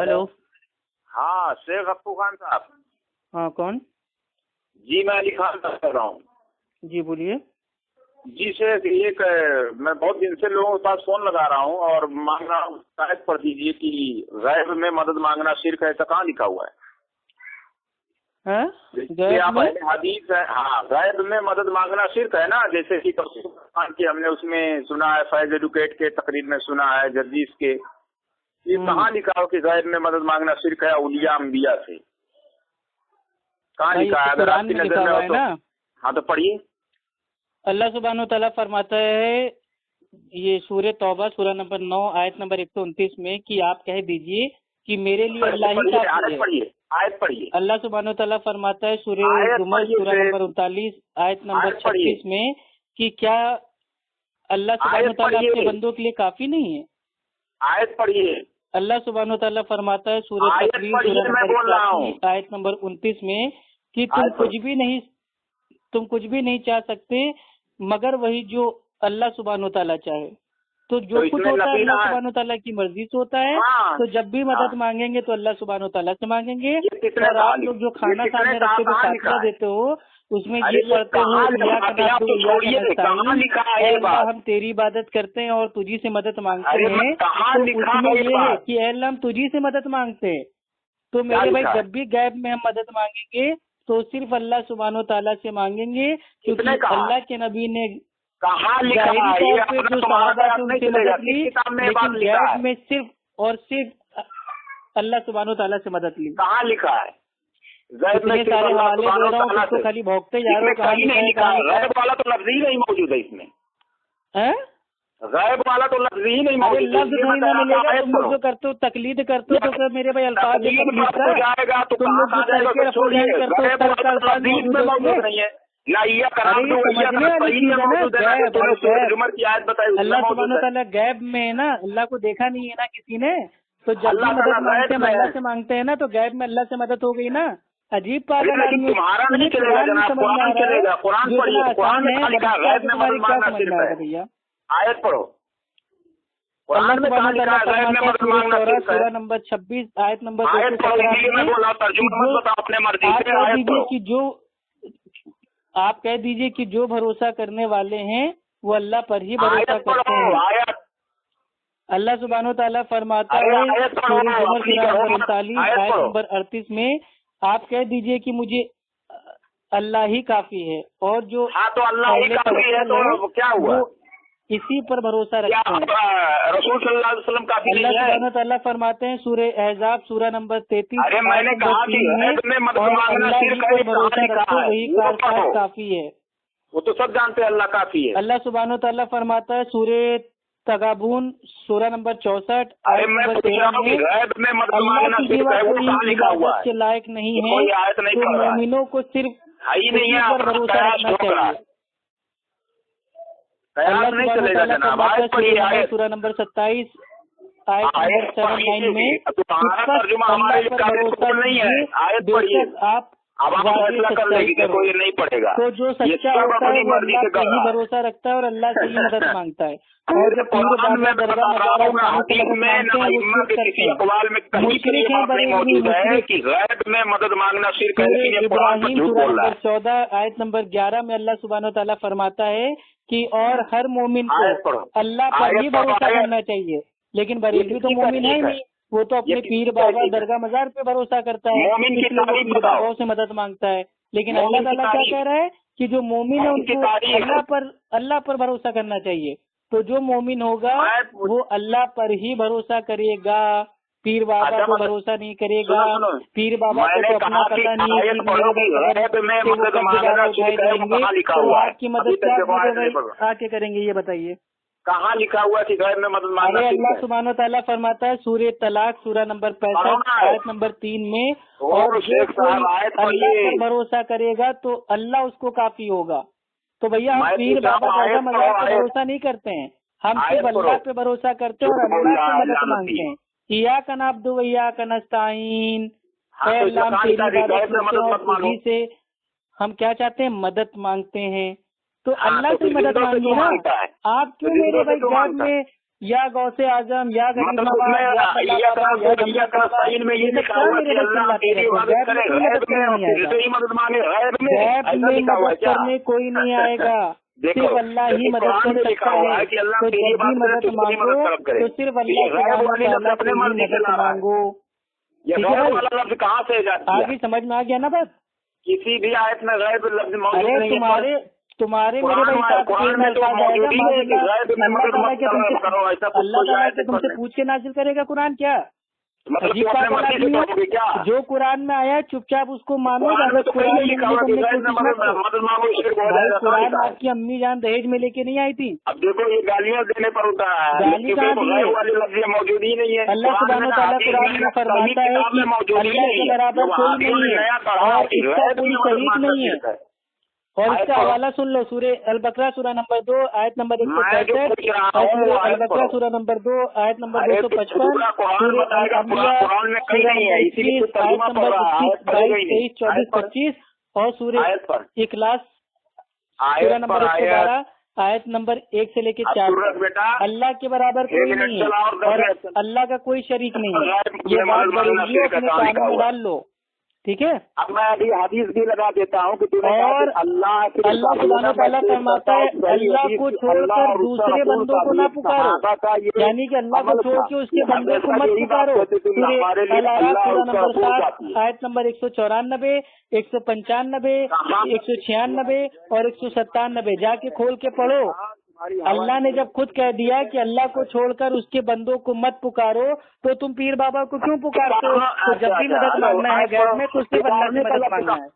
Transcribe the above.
Hello. हाँ शेख अप्पू खान साहब। हाँ कौन? जी मैं अली खान बात कर रहा हूँ। जी बोलिए। जी शेख मैं बहुत दिन से लोगों के पास फोन लगा रहा हूँ और मांग रहा हूँ, शायद पढ़ दीजिए कि गैब में मदद मांगना शिर्क है, ऐसा कहाँ लिखा हुआ है? आप हदीस है। हाँ गैब में मदद मांगना शिर्क है ना, जैसे कि कि हमने उसमें सुना है, फैज एडुकेट के तकरीर में सुना है, जर्जीस के। ये कहाँ लिखा हो कि गैब में मदद मांगना शिर्क है औलिया अंबिया से? कहाँ लिखा है? अगर आपकी नजर में हो तो। हाँ तो पढ़िए। अल्लाह सुब्हानो तआला फरमाता है, ये सूरह तौबा सूरह नंबर 9 आयत नंबर 129 में कि आप कह दीजिए कि मेरे लिए अल्लाह ही काफी है। आयत पढ़िए। अल्लाह सुब्हानो तआला फरमाता है सूरह जुमर सूरह नंबर 39 आयत नंबर 36 में कि क्या अल्लाह सुब्हानो तआला अपने बंदों के लिए काफी नहीं है? आयत पढ़िए। अल्लाह सुब्हानो तआला फरमाता है सूरह तकवीर सूरह नंबर आयत नंबर 29 में कि तुम कुछ भी नहीं चाह सकते मगर वही जो अल्लाह सुब्हानो तआला चाहे। तो जो कुछ होता है अल्लाह सुब्हानो तआला की मर्जी से होता है। तो जब भी मदद मांगेंगे तो अल्लाह सुब्हानो तआला से मांगेंगे। और आप लोग जो खाना सामने रखते हुए फातिहा देते हो उसमें ये पढ़ते हो अल्लाह हम तेरी इबादत करते हैं और तुझी से मदद मांगते हैं। तो उसमें ये है कि अल्लाह हम तुझी से मदद मांगते हैं। तो मेरे भाई जब भी गैब में हम मदद मांगेंगे तो सिर्फ अल्लाह सुब्हानो तआला से मांगेंगे, क्योंकि अल्लाह के नबी ने जाहिरी तौर पे जो सहाबा से उनसे मदद ली, लेकिन गैब में सिर्फ और सिर्फ अल्लाह सुब्हानो तआला से मदद ली। कहाँ लिखा है? इतने सारे हवाले दे रहा हूँ, तो खाली भोगते जा रहे हो। गैब वाला तो लफ्ज ही नहीं मौजूद है इसमें। गैब वाला तो लफ्ज ही नहीं मौजूद। लफ्ज नहीं ना मिलेगा। तुम लोग जो करते हो तकलीद करते हो तो मेरे भाई अल्फाज तुम लोग जो अल्लाह सुब्हानो तआला गैब में ना, अल्लाह को देखा नहीं है ना किसी ने। तो जब भी मदद मांगते हैं अल्लाह से मांगते हैं ना, तो गैब में अल्लाह से मदद हो गई ना। अजीब पागल आदमी। तुम्हारा नहीं चलेगा जनाब, कुरान चलेगा। कुरान पढ़िए, कुरान में लिखा है गैब में मदद मांगना शिर्क है। भैया आयत पढ़ो। अल्लाह सुब्हानो तआला सूरह नंबर 26 आयत नंबर 217 आप कह दीजिए कि जो भरोसा करने वाले हैं वो अल्लाह पर ही भरोसा करते हैं। अल्लाह सुब्हानो तआला फरमाता है सूरह जुमर सूरह नंबर 39 आयत नंबर 38 में आप कह दीजिए कि मुझे अल्लाह ही काफी है। और जो तो अल्लाह ही काफी है तो क्या हुआ? इसी पर भरोसा रखते हैं। रसूल सल्लल्लाहु अलैहि वसल्लम काफी नहीं है? अल्लाह सुब्हानो तआला फरमाते हैं सूरह अहज़ाब सूरह नंबर 33 अरे मैंने कहा कि भरोसा रखो वही काफी है। वो तो सब जानते हैं अल्लाह काफी है। अल्लाह सुब्हानो तआला फरमाता है सूरह तगाबून सूरह नंबर 64 आयत नंबर 13 में अल्लाह की सिवा कोई इबादत के लायक नहीं है। तो मोमिनों को सिर्फ उसी पर भरोसा रखना चाहिए। अल्लाह सुब्हानो तआला फरमाता है सूरह नंबर 27 आयत नंबर 7-9 में नहीं पड़ेगा। तो जो सच्चा होता है वो अल्लाह पे ही भरोसा रखता है और अल्लाह से ही मदद मांगता है। और जो पीर बाबा दरगाह मज़ार मांगते हैं इब्राहिम सूरह नंबर 14 आयत नंबर 11 में अल्लाह सुब्हानो तआला फरमाता है कि और हर मोमिन को अल्लाह पर ही भरोसा करना चाहिए। लेकिन बरेलवी तो मोमिन है नहीं, वो तो अपने पीर बाबा दरगाह मज़ार पे भरोसा करता है, इसलिए वो पीर बाबाओं से मदद मांगता है। लेकिन अल्लाह ताला क्या कह रहा है कि जो मोमिन है उनको अल्लाह पर भरोसा करना चाहिए। तो जो मोमिन होगा वो अल्लाह पर ही भरोसा करेगा, पीर बाबा को भरोसा नहीं करेगा। पीर बाबा को तो अपना पता नहीं है तो आपकी मदद क्या आके करेंगे, ये बताइए। कहाँ लिखा हुआ कि गैब में मदद मांगना? अरे अल्लाह सुब्हानो तआला फरमाता है सूरह तलाक सूरह नंबर 65 आयत नंबर 3 में और जो कोई अल्लाह पर भरोसा करेगा तो अल्लाह उसको काफी होगा। तो भैया हम पीर बाबा दादा मज़ार पर भरोसा नहीं करते हैं, हम सिर्फ अल्लाह पे भरोसा करते हैं और अल्लाह से मदद मांगते हैं। इय्याका नअब्दु व इय्याका नस्तईन, अल्लाह हम तेरी इबादत करते हैं और तुझी से हम क्या चाहते हैं, मदद मांगते हैं। तो अल्लाह से मदद मांगी ना। आप क्यों मेरे भाई गैब में या गौसे आजम या गरीब मतलब नवाज उसमें या अल्लाह बाबा या गरीब बाबा, में ये लिखा हुआ है कि अल्लाह तेरी इबादत करे, गैब में और तुझसे ही मदद मांगे, गैब में गैब ऐसा में लिखा हुआ है मदद क्या? करने कोई नहीं आएगा, सिर्फ अल्लाह ही मदद कुरान में कर लिखा सकता हुआ है है। कि अल्लाह तो तेरी जब भी इबादत करे, मदद तुझसे ही मांगो मदद तलब करे। तो सिर्फ ये अल्लाह गैब सुब्हानहू वाली लफ्ज़ तआला अपने से ही मर्जी से मदद ला रहा है। मांगो। ये ठीक है गैब भाई, वाला लफ्ज़ कहाँ से इजाद किया? आगे समझ में आ गया ना बात? किसी भी आयत में गैब लफ्ज़ मौजूद अरे नहीं है। तुम्हारे मेरे भाई साहब कुरान में तो अल्फाज आएगा, मौजूद ही नहीं है कि गैब में अल्लाह मदद ताला मत के तुमसे करो, ऐसा कुछ अल्लाह कोई ताला आयत के तुमसे नहीं। पूछ के नाजिल करेगा कुरान क्या? मतलब अजीब तू अपने बात मर्जी से आदमी करोगे क्या? है। जो कुरान में आया है चुपचाप उसको मानो, कुरान में अगर तो कहीं कुरान नहीं में लिखा नहीं हुआ कि तुमने गैब में कोशिश मत करो। मदद मांगो, शिर्क हो भाई जाएगा। कहाँ कुरान लिखा है? आपकी अम्मी जान दहेज में लेके नहीं आई थी। अब देखो ये गालियाँ देने पर होता है, गाली क्योंकि कहाँ तो दी है? गैब वाली लफ्ज़ मौजूद ही नहीं है। अल्लाह सुब्हानहू तआला कुरान में फरमाता है कि अल्लाह के बराबर कोई नहीं है और इसका कोई शरीक नहीं है। और इसका हवाला सुन लो, सूरे अल-बकरा सूरा नंबर 2 आयत नंबर 165 और सूरे अल-बकरा सूरा नंबर 2 आयत नंबर 255, सूरे अल-अंबिया सूरा नंबर 21 आयत नंबर 21, 22, 23, 24, 25 और सूरे इखलास सूरा नंबर 112 आयत नंबर 1 से लेके 4 बेटा अल्लाह के बराबर कोई नहीं है और अल्लाह का कोई शरीक नहीं है। ये बात बरेलियों अपने कानों में डाल लो, ठीक है? अब मैं अभी हदीस भी लगा देता हूँ कि और अल्लाह सुब्हानहू तआला फरमाता है अल्लाह को छोड़कर दूसरे बंदों को ना पुकारो, यानी कि अल्लाह को छोड़ के उसके बंदे को मत पुकारो। सूरे अल-आराफ सूरा नंबर 7 आयत नंबर 194, 195, 196 और 197 जाके खोल के पढ़ो। अल्लाह ने जब खुद कह दिया कि अल्लाह को छोड़कर उसके बंदों को मत पुकारो, तो तुम पीर बाबा को क्यों पुकारते हो? तो जब भी मदद मांगना है गैब में तो सिर्फ अल्लाह से मदद मांगना है।